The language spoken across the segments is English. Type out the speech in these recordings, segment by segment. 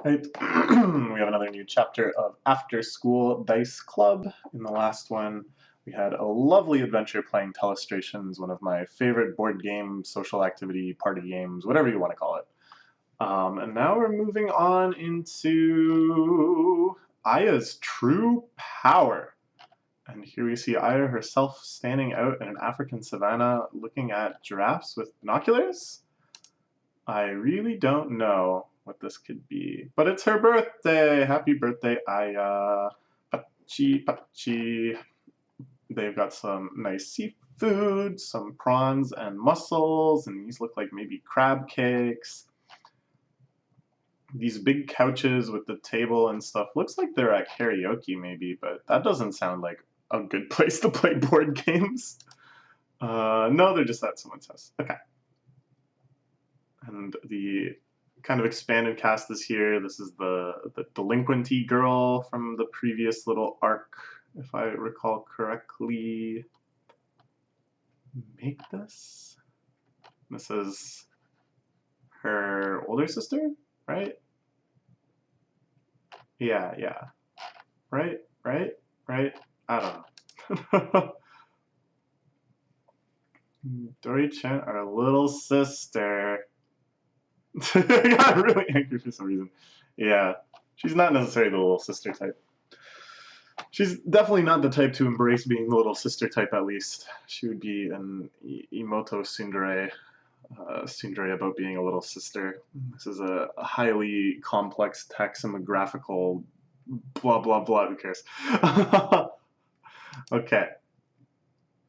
Right. We have another new chapter of After School Dice Club. In the last one, we had a lovely adventure playing Telestrations, one of my favorite board game, social activity, party games, whatever you want to call it. And now we're moving on into Aya's True Power. And here we see Aya herself standing out in an African savanna looking at giraffes with binoculars. I really don't know what this could be, but it's her birthday. Happy birthday, Aya. Pachi, pachi. They've got some nice seafood, some prawns and mussels, and these look like maybe crab cakes. These big couches with the table and stuff. Looks like they're at karaoke maybe, but that doesn't sound like a good place to play board games. No, they're just at someone's house. Okay. And the kind of expanded cast is here. This is the delinquenty girl from the previous little arc, if I recall correctly. Make this? This is her older sister, right? Yeah. Right? I don't know. Dory-chan, our little sister. I got really angry for some reason. Yeah, she's not necessarily the little sister type. She's definitely not the type to embrace being the little sister type, at least. She would be an Emoto tsundere about being a little sister. This is a highly complex taxonographical blah, blah, blah. Who cares? Okay.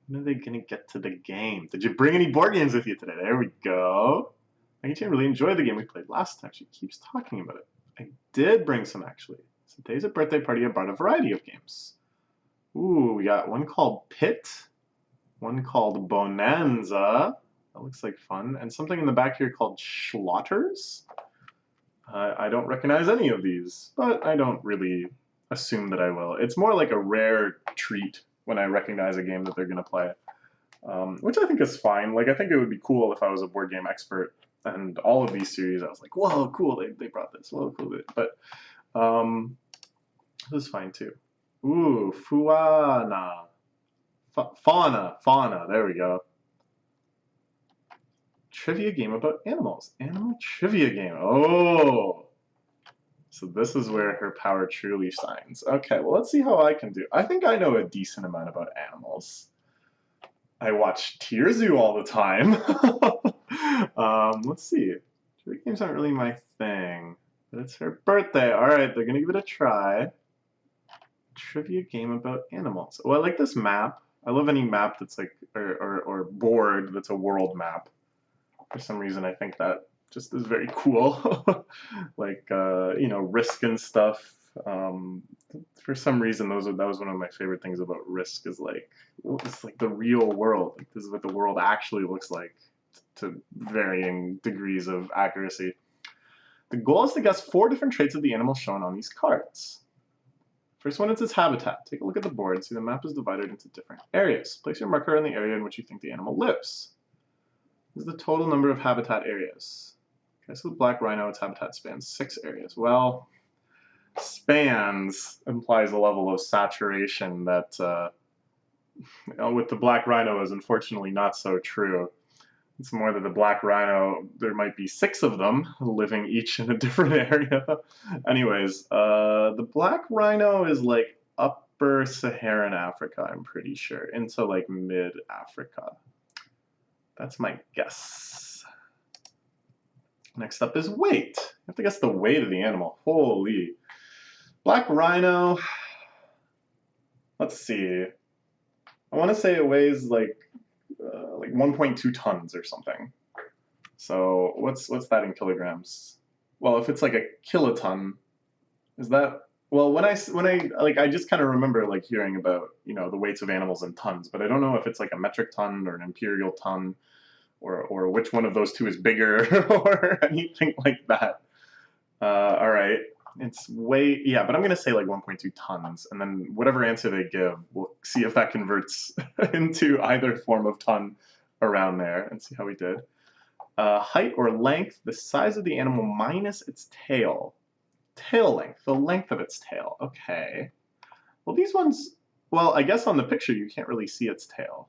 When are they going to get to the game? Did you bring any board games with you today? There we go. Maggie-chan really enjoyed the game we played last time. She keeps talking about it. I did bring some, actually. So today's a birthday party. I brought a variety of games. Ooh, we got one called Pit, one called Bonanza. That looks like fun. And something in the back here called Schlotters. I don't recognize any of these, but I don't really assume that I will. It's more like a rare treat when I recognize a game that they're going to play, which I think is fine. Like, I think it would be cool if I was a board game expert and all of these series, I was like, whoa, cool, they brought this, whoa, cool. But this is fine too. Ooh, Fuana. Fauna, there we go. Trivia game about animals. Animal trivia game. Oh! So this is where her power truly shines. Okay, well, let's see how I can do. I think I know a decent amount about animals. I watch Tier Zoo all the time. Let's see. Trivia games aren't really my thing, but it's her birthday. All right, they're gonna give it a try. Trivia game about animals. Oh, I like this map. I love any map that's like, or board that's a world map. For some reason, I think that just is very cool. Like, you know, Risk and stuff. For some reason, that was one of my favorite things about Risk is like, it's like the real world. Like, this is what the world actually looks like to varying degrees of accuracy. The goal is to guess 4 different traits of the animal shown on these cards. First one is its habitat. Take a look at the board. See the map is divided into different areas. Place your marker in the area in which you think the animal lives. This is the total number of habitat areas. Okay, so the black rhino, its habitat spans 6 areas. Well, spans implies a level of saturation that with the black rhino is unfortunately not so true. It's more that the black rhino, there might be 6 of them living each in a different area. Anyways, the black rhino is like upper Saharan Africa, I'm pretty sure, into like mid-Africa. That's my guess. Next up is weight. You have to guess the weight of the animal. Holy. Black rhino, let's see. I want to say it weighs like 1.2 tons or something. So what's that in kilograms? Well, if it's like a kiloton, is that, well, when I like, I just kind of remember like hearing about, you know, the weights of animals in tons, but I don't know if it's like a metric ton or an imperial ton, or which one of those two is bigger or anything like that. All right, it's way, yeah, but I'm gonna say like 1.2 tons, and then whatever answer they give, we'll see if that converts into either form of ton around there, and see how we did. Height or length, the size of the animal minus its tail. Tail length, the length of its tail. Okay. Well, these ones, well, I guess on the picture you can't really see its tail.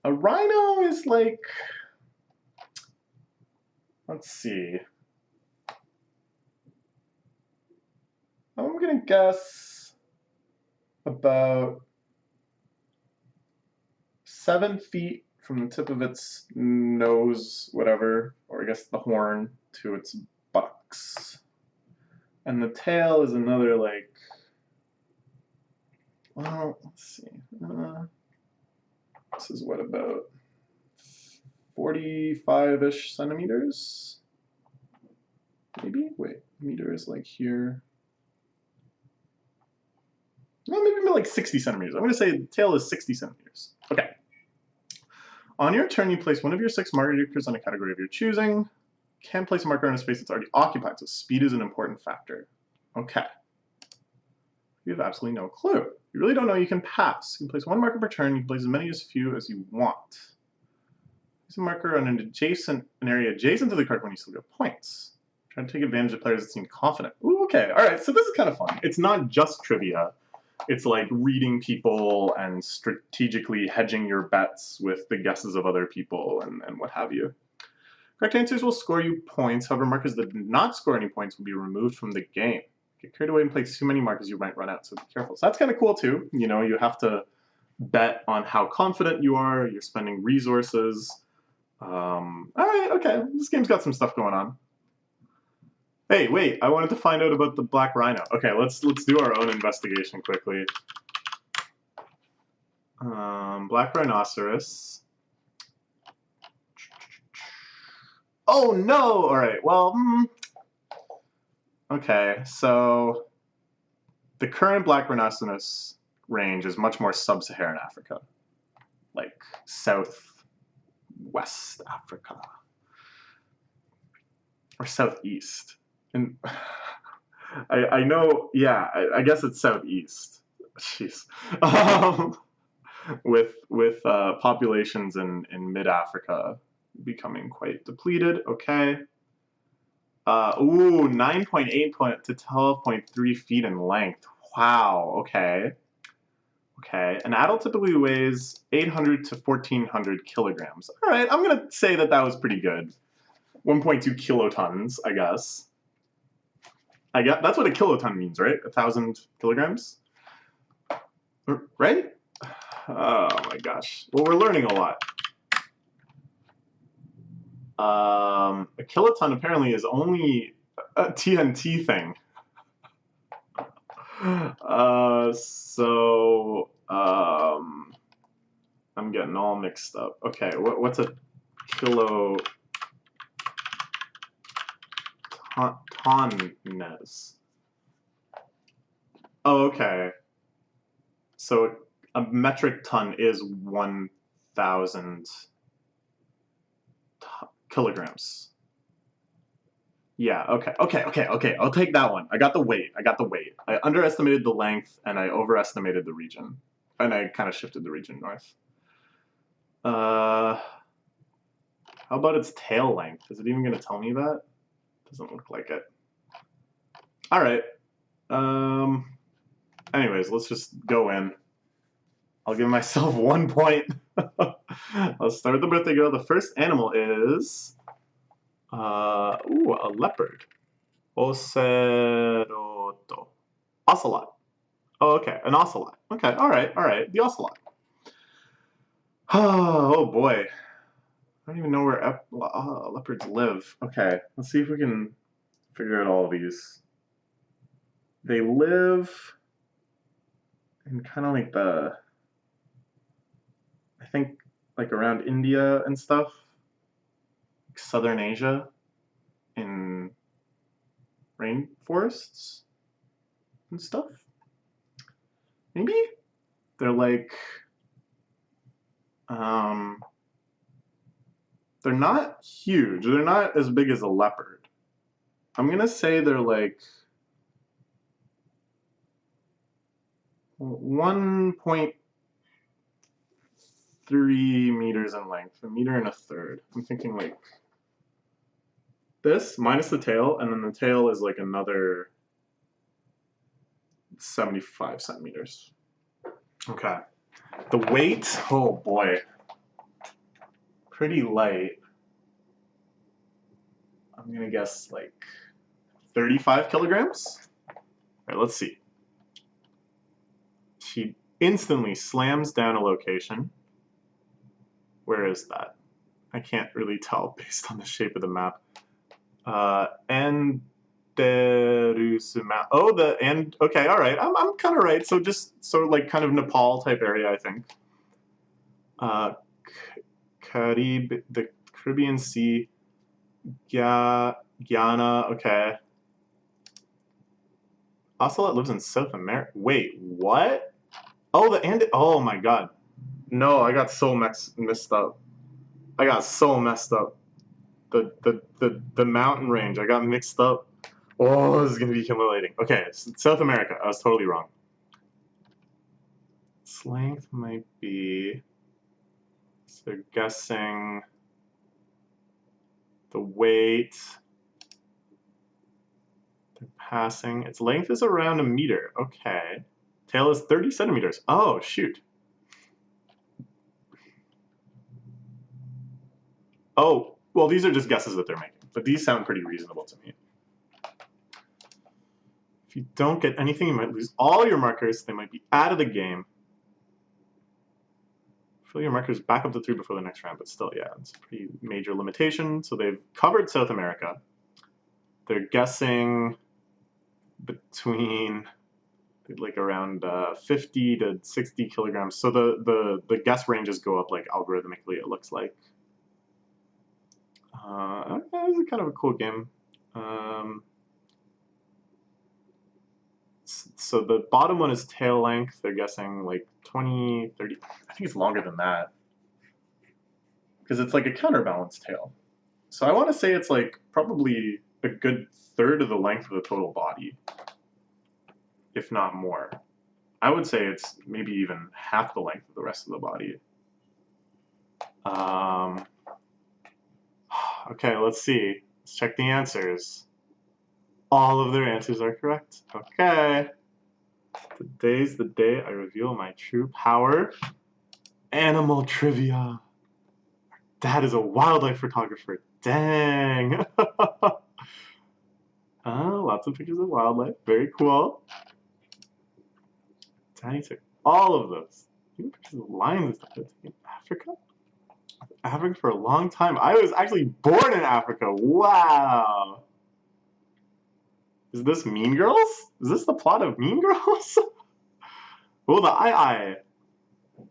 A rhino is like, let's see. I'm gonna guess about 7 feet from the tip of its nose, whatever, or I guess the horn, to its buttocks. And the tail is another, like, well, let's see. This is what, about 45-ish centimeters? Maybe? Wait, meter is like here. No, maybe like 60 centimeters. I'm going to say the tail is 60 centimeters. Okay. On your turn, you place one of your 6 markers on a category of your choosing. Can place a marker on a space that's already occupied, so speed is an important factor. Okay. You have absolutely no clue. You really don't know, you can pass. You can place 1 marker per turn. You can place as many as few as you want. Place a marker on an area adjacent to the card when you still get points. Try to take advantage of players that seem confident. Ooh, okay. All right, so this is kind of fun. It's not just trivia. It's like reading people and strategically hedging your bets with the guesses of other people and what have you. Correct answers will score you points. However, markers that do not score any points will be removed from the game. Get carried away and place too many markers, you might run out, so be careful. So that's kind of cool too. You know, you have to bet on how confident you are. You're spending resources. All right, okay. This game's got some stuff going on. Hey, wait, I wanted to find out about the black rhino. Okay, let's do our own investigation quickly. Black rhinoceros. Oh no! All right, well, okay, so the current black rhinoceros range is much more sub-Saharan Africa, like southwest Africa, or southeast. And I know, yeah, I guess it's southeast. Jeez. With populations in mid-Africa becoming quite depleted. Okay. 9.8 to 12.3 feet in length. Wow. Okay. Okay. An adult typically weighs 800 to 1,400 kilograms. All right. I'm gonna say that was pretty good. 1.2 kilotons, I guess. That's what a kiloton means, right? 1,000 kilograms, right? Oh my gosh. Well, we're learning a lot. A kiloton apparently is only a TNT thing. I'm getting all mixed up. Okay, what's a kilo? Tonnes. Oh, okay. So a metric ton is 1,000 kilograms. Yeah, okay. I'll take that one. I got the weight. I underestimated the length and I overestimated the region. And I kind of shifted the region north. How about its tail length? Is it even going to tell me that? Doesn't look like it. All right. Anyways, let's just go in. I'll give myself 1 point. I'll start with the birthday girl. The first animal is a leopard. Oceloto. Ocelot. Oh, okay, an ocelot. Okay, all right, the ocelot. Oh boy, I don't even know where leopards live. Okay, let's see if we can figure out all of these. They live in kind of like I think like around India and stuff, like Southern Asia, in rainforests and stuff. Maybe they're like, they're not huge. They're not as big as a leopard. I'm gonna say they're like 1.3 meters in length, 1.33 meters. I'm thinking like This minus the tail, and then the tail is like another 75 centimeters. Okay. The weight, oh boy, pretty light. I'm gonna guess like 35 kilograms. All right, let's see. She instantly slams down a location. Where is that? I can't really tell based on the shape of the map. Enderusima. Oh, okay, all right. I'm kind of right. So just sort of like kind of Nepal type area, I think. The Caribbean Sea, Guyana. Okay. Ocelot lives in South America. Wait, what? Oh, oh my God. No, I got so messed up. I got so messed up. The mountain range. I got mixed up. Oh, this is gonna be humiliating. Okay, South America. I was totally wrong. Its length might be. So they're guessing the weight. They're passing. Its length is around 1 meter. Okay. Tail is 30 centimeters. Oh, shoot. Oh, well, these are just guesses that they're making, but these sound pretty reasonable to me. If you don't get anything, you might lose all your markers. They might be out of the game. Fill your markers back up to 3 before the next round, but still, yeah, it's a pretty major limitation. So they've covered South America. They're guessing between like around 50 to 60 kilograms. So the guess ranges go up like algorithmically, it looks like. This is kind of a cool game. So the bottom one is tail length. They're guessing like 20, 30. I think it's longer than that. Because it's like a counterbalance tail. So I want to say it's like probably a good third of the length of the total body, if not more. I would say it's maybe even half the length of the rest of the body. Okay, let's see. Let's check the answers. All of their answers are correct. Okay. Today's the day I reveal my true power. Animal trivia. Dad is a wildlife photographer. Dang. Lots of pictures of wildlife. Very cool. Daddy took all of those. Even pictures of lions in Africa? Africa for a long time. I was actually born in Africa. Wow. Is this Mean Girls? Is this the plot of Mean Girls? Oh, the eye.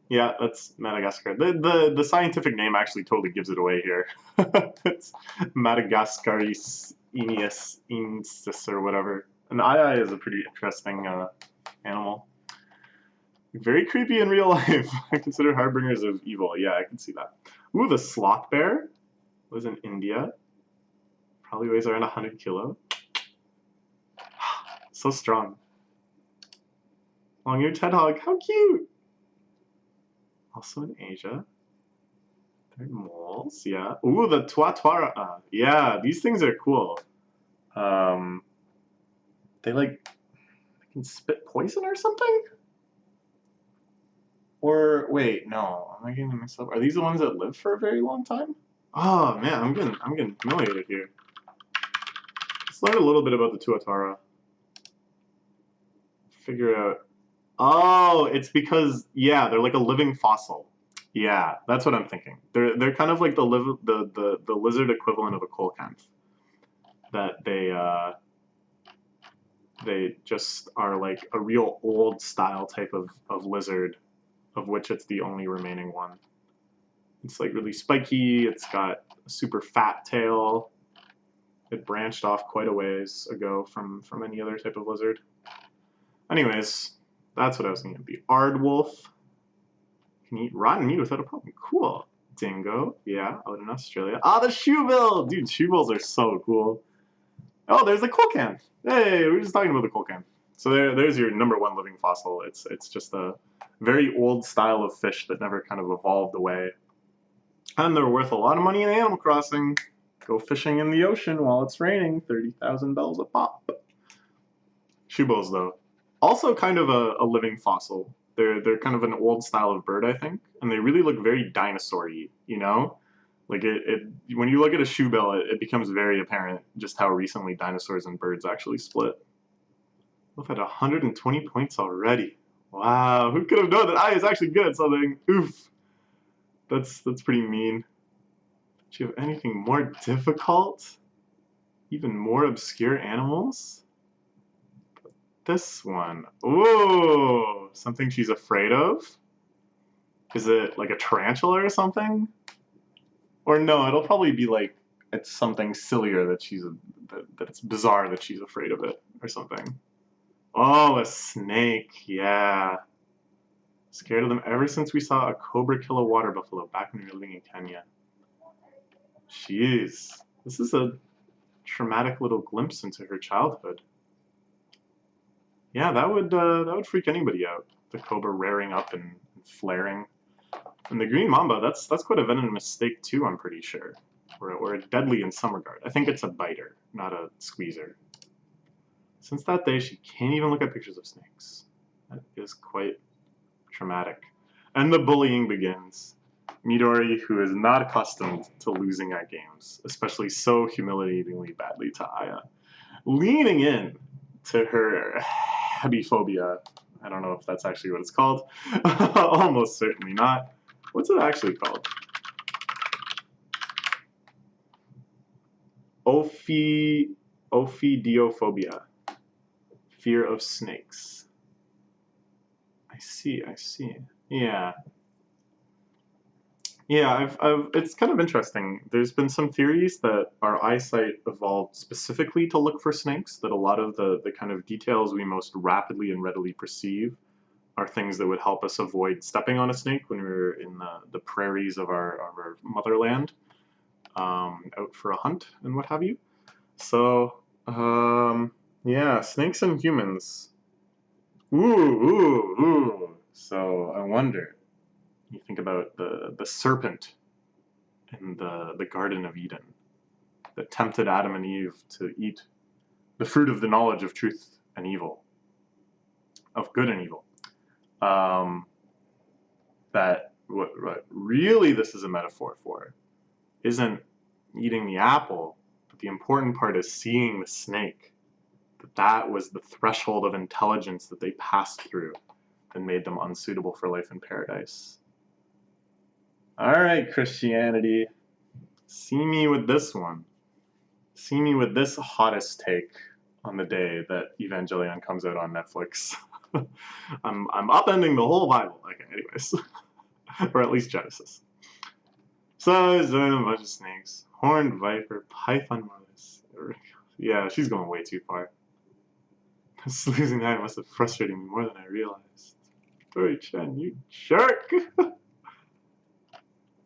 Yeah, that's Madagascar. The scientific name actually totally gives it away here. It's Madagascaris iensis or whatever. An eye is a pretty interesting animal. Very creepy in real life. I consider harbingers of evil. Yeah, I can see that. Ooh, the sloth bear was in India. Probably weighs around 100 kilo. So strong. Long-eared hedgehog. How cute! Also in Asia. They're moles, yeah. Ooh, the tuatara. Yeah, these things are cool. They can spit poison or something? Or wait, no, am I getting them mixed up? Are these the ones that live for a very long time? Oh man, I'm getting humiliated here. Let's learn a little bit about the tuatara. Figure out. Oh, it's because yeah, they're like a living fossil. Yeah, that's what I'm thinking. They're kind of like the lizard equivalent of a coelacanth. That they just are like a real old style type of lizard, of which it's the only remaining one. It's like really spiky. It's got a super fat tail. It branched off quite a ways ago from any other type of lizard. Anyways, that's what I was thinking. The aardwolf can eat rotten meat without a problem. Cool. Dingo, yeah, out in Australia. Ah, the shoebill! Dude, shoebills are so cool. Oh, there's the coelacanth. Hey, we were just talking about the coelacanth. So there's your #1 living fossil. It's just a very old style of fish that never kind of evolved away. And they're worth a lot of money in Animal Crossing. Go fishing in the ocean while it's raining, 30,000 bells a pop. Shoebills, though, also kind of a living fossil. They're kind of an old style of bird, I think, and they really look very dinosaur-y, you know? Like when you look at a shoebill, it becomes very apparent just how recently dinosaurs and birds actually split. We've had 120 points already. Wow, who could have known that I is actually good at something? Oof. That's pretty mean. Do you have anything more difficult? Even more obscure animals? This one. Ooh, something she's afraid of? Is it like a tarantula or something? Or no, it'll probably be like it's something sillier that that it's bizarre that she's afraid of it or something. Oh, a snake. Yeah. Scared of them ever since we saw a cobra kill a water buffalo back when we were living in Kenya. Jeez. This is a traumatic little glimpse into her childhood. Yeah, that would freak anybody out. The cobra rearing up and flaring. And the green mamba, that's quite a venomous snake too, I'm pretty sure. Or deadly in some regard. I think it's a biter, not a squeezer. Since that day, she can't even look at pictures of snakes. That is quite traumatic. And the bullying begins. Midori, who is not accustomed to losing at games, especially so humiliatingly badly to Aya, leaning in to her hebiphobia. I don't know if that's actually what it's called. Almost certainly not. What's it actually called? Ophidiophobia. Fear of snakes. I see. Yeah. Yeah, it's kind of interesting. There's been some theories that our eyesight evolved specifically to look for snakes, that a lot of the kind of details we most rapidly and readily perceive are things that would help us avoid stepping on a snake when we were in the prairies of our motherland, out for a hunt and what have you. So, yeah, snakes and humans. Ooh. So I wonder. You think about the serpent in the Garden of Eden that tempted Adam and Eve to eat the fruit of the knowledge of truth and evil, of good and evil. That what really this is a metaphor for isn't eating the apple, but the important part is seeing the snake. That was the threshold of intelligence that they passed through and made them unsuitable for life in paradise. All right, Christianity. See me with this one. See me with this hottest take on the day that Evangelion comes out on Netflix. I'm upending the whole Bible. Okay, anyways. Or at least Genesis. So there's a bunch of snakes. Horned viper, python mortis. Yeah, she's going way too far. This losing night must have frustrated me more than I realized. Tori-chan, you jerk!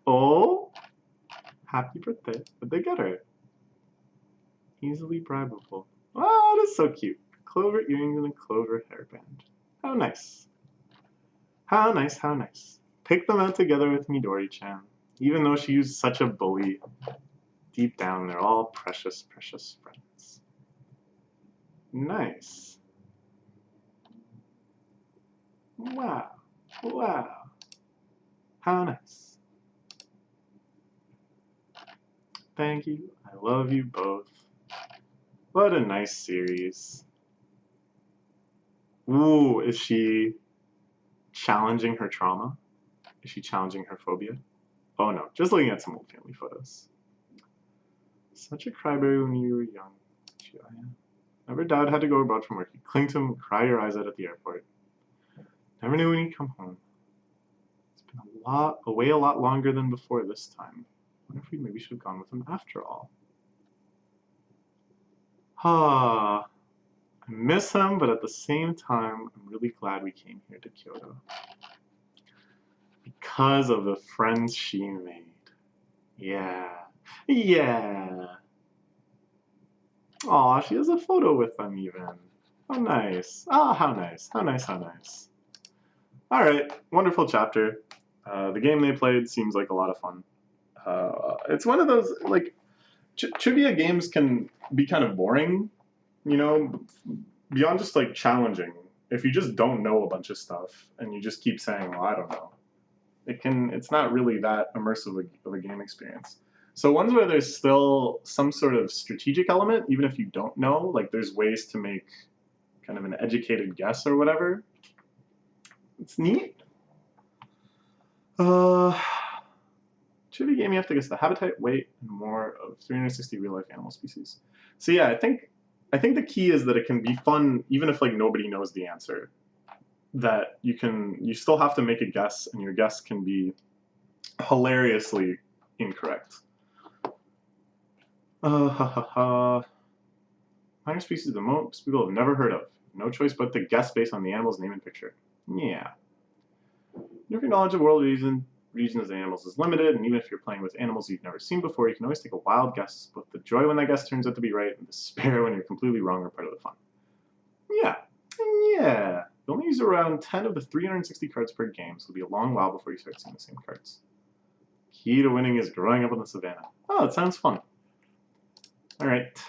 Oh, happy birthday. What'd they get her? Easily bribable. Oh, that's so cute. Clover earrings and a clover hairband. How nice. How nice. Pick them out together with Midori-chan. Even though she used such a bully, deep down they're all precious friends. Nice. Wow. How nice. Thank you. I love you both. What a nice series. Ooh, is she challenging her trauma? Is she challenging her phobia? Oh no, just looking at some old family photos. Such a crybaby when you were young. Never doubt had to go abroad from work. You cling to him and cry your eyes out at the airport. Never knew when he'd come home. It's been away a lot longer than before this time. I wonder if we maybe should have gone with him after all. I miss him, but at the same time, I'm really glad we came here to Kyoto. Because of the friends she made. Yeah. Aw, she has a photo with them even. How nice. Ah, how nice. Alright, wonderful chapter. The game they played seems like a lot of fun. It's one of those, like, trivia games can be kind of boring, you know, beyond just like challenging. If you just don't know a bunch of stuff and you just keep saying, "Well, I don't know," it's not really that immersive of a game experience. So ones where there's still some sort of strategic element, even if you don't know, like there's ways to make kind of an educated guess or whatever. It's neat. Trivia game, you have to guess the habitat, weight, and more of 360 real-life animal species. So yeah, I think the key is that it can be fun even if like nobody knows the answer. That you still have to make a guess, and your guess can be hilariously incorrect. Minor species the most people have never heard of. No choice but to guess based on the animal's name and picture. Yeah. If your knowledge of world regions of animals is limited, and even if you're playing with animals you've never seen before, you can always take a wild guess. Both the joy when that guess turns out to be right, and despair when you're completely wrong are part of the fun. Yeah. Yeah. You only use around 10 of the 360 cards per game, so it'll be a long while before you start seeing the same cards. Key to winning is growing up on the savannah. Oh, that sounds fun. All right.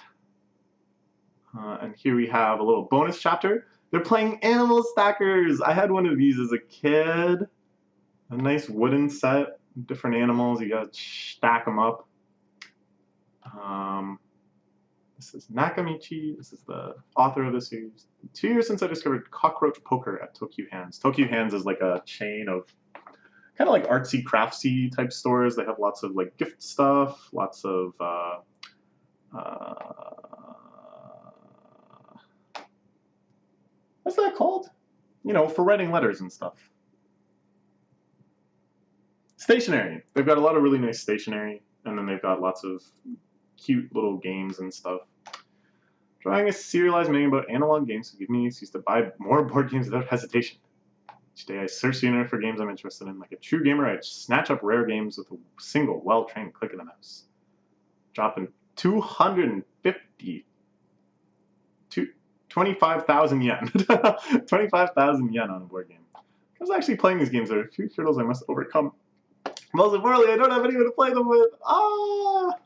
And here we have a little bonus chapter. They're playing Animal Stackers. I had one of these as a kid. A nice wooden set, different animals. You gotta stack them up. This is Nakamichi. This is the author of the series. 2 years since I discovered Cockroach Poker at Tokyo Hands. Tokyo Hands is like a chain of kind of like artsy, craftsy type stores. They have lots of like gift stuff, lots of what's that called? You know, for writing letters and stuff. Stationery. They've got a lot of really nice stationery, and then they've got lots of cute little games and stuff. Drawing a serialized menu about analog games to give me an excuse to buy more board games without hesitation. Each day I search the internet for games I'm interested in. Like a true gamer, I snatch up rare games with a single well-trained click of the mouse. Dropping 25,000 yen. 25,000 yen on a board game. I was actually playing these games. There are a few hurdles I must overcome. Most importantly, I don't have anyone to play them with. Ah!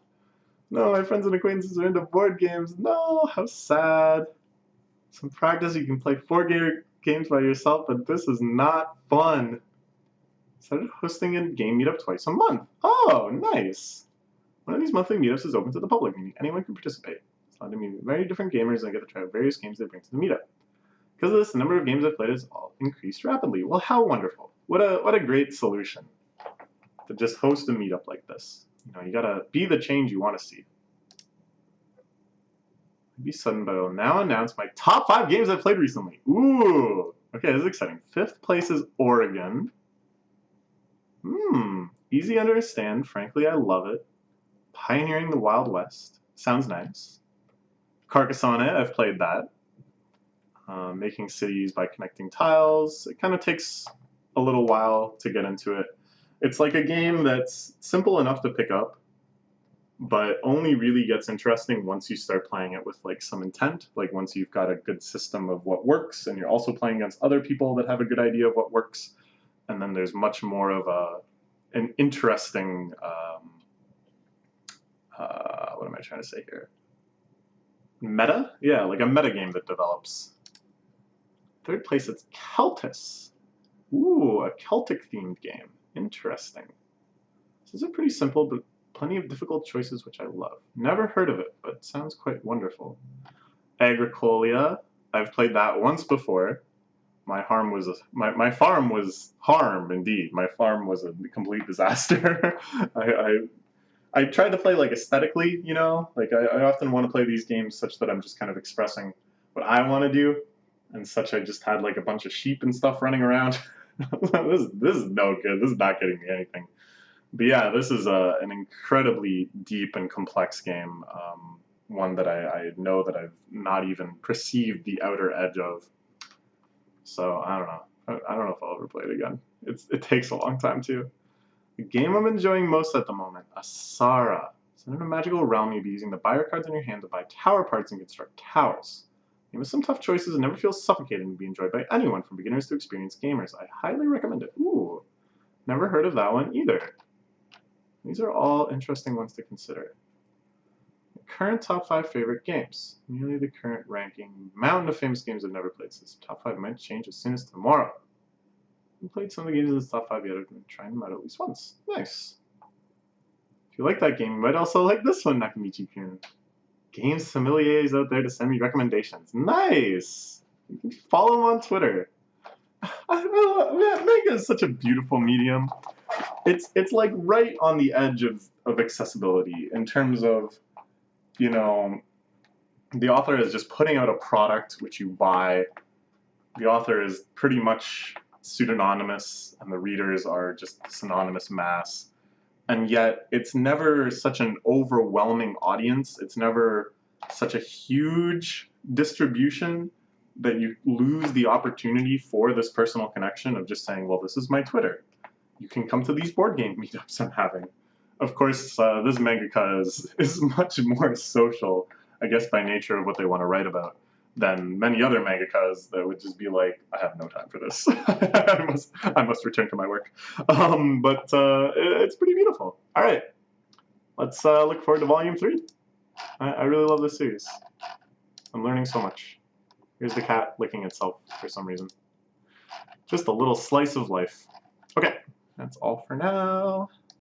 No, my friends and acquaintances are into board games. No, how sad. Some practice, you can play 4 games by yourself, but this is not fun. Started hosting a game meetup twice a month. Oh, nice. One of these monthly meetups is open to the public, meaning anyone can participate. It's allowed to meet very different gamers and I get to try various games they bring to the meetup. Because of this, the number of games I've played has all increased rapidly. Well, how wonderful. What a great solution to just host a meetup like this. You know, you gotta be the change you want to see. Be sudden, but I'll now announce my top 5 games I've played recently. Ooh, okay, this is exciting. 5th place is Oregon. Easy to understand. Frankly, I love it. Pioneering the Wild West. Sounds nice. Carcassonne, I've played that. Making cities by connecting tiles. It kind of takes a little while to get into it. It's like a game that's simple enough to pick up, but only really gets interesting once you start playing it with like some intent, like once you've got a good system of what works and you're also playing against other people that have a good idea of what works, and then there's much more of an interesting, what am I trying to say here? Meta? Yeah, like a meta game that develops. 3rd place, it's Celtus. Ooh, a Celtic themed game. Interesting. This is a pretty simple, but plenty of difficult choices, which I love. Never heard of it, but sounds quite wonderful. Agricola, I've played that once before. My farm was harm indeed. My farm was a complete disaster. I tried to play like aesthetically, you know, like I often want to play these games such that I'm just kind of expressing what I want to do, and such I just had like a bunch of sheep and stuff running around. This is no good. This is not getting me anything. But yeah, this is an incredibly deep and complex game, one that I know that I've not even perceived the outer edge of. So I don't know. I don't know if I'll ever play it again. It takes a long time too. The game I'm enjoying most at the moment, Asara. So in a magical realm, you'll be using the buyer cards in your hand to buy tower parts and construct towers. Game with some tough choices and never feels suffocating to be enjoyed by anyone from beginners to experienced gamers. I highly recommend it. Ooh, never heard of that one either. These are all interesting ones to consider. Current top 5 favorite games. Nearly the current ranking. Mountain of famous games I've never played. Says top 5 might change as soon as tomorrow. I haven't played some of the games in this top 5 yet. I've been trying them out at least once. Nice. If you like that game, you might also like this one, Nakamichi-kun. Games sommeliers out there to send me recommendations. Nice! You can follow him on Twitter. Manga is such a beautiful medium. It's like right on the edge of accessibility in terms of, you know, the author is just putting out a product which you buy. The author is pretty much pseudonymous, and the readers are just synonymous mass. And yet, it's never such an overwhelming audience. It's never such a huge distribution that you lose the opportunity for this personal connection of just saying, well, this is my Twitter. You can come to these board game meetups I'm having. Of course, this mangaka is much more social, I guess by nature of what they want to write about, than many other mangakas that would just be like, I have no time for this. I must return to my work. But it's pretty beautiful. All right, let's look forward to Volume 3. I really love this series. I'm learning so much. Here's the cat licking itself for some reason. Just a little slice of life. Okay, that's all for now.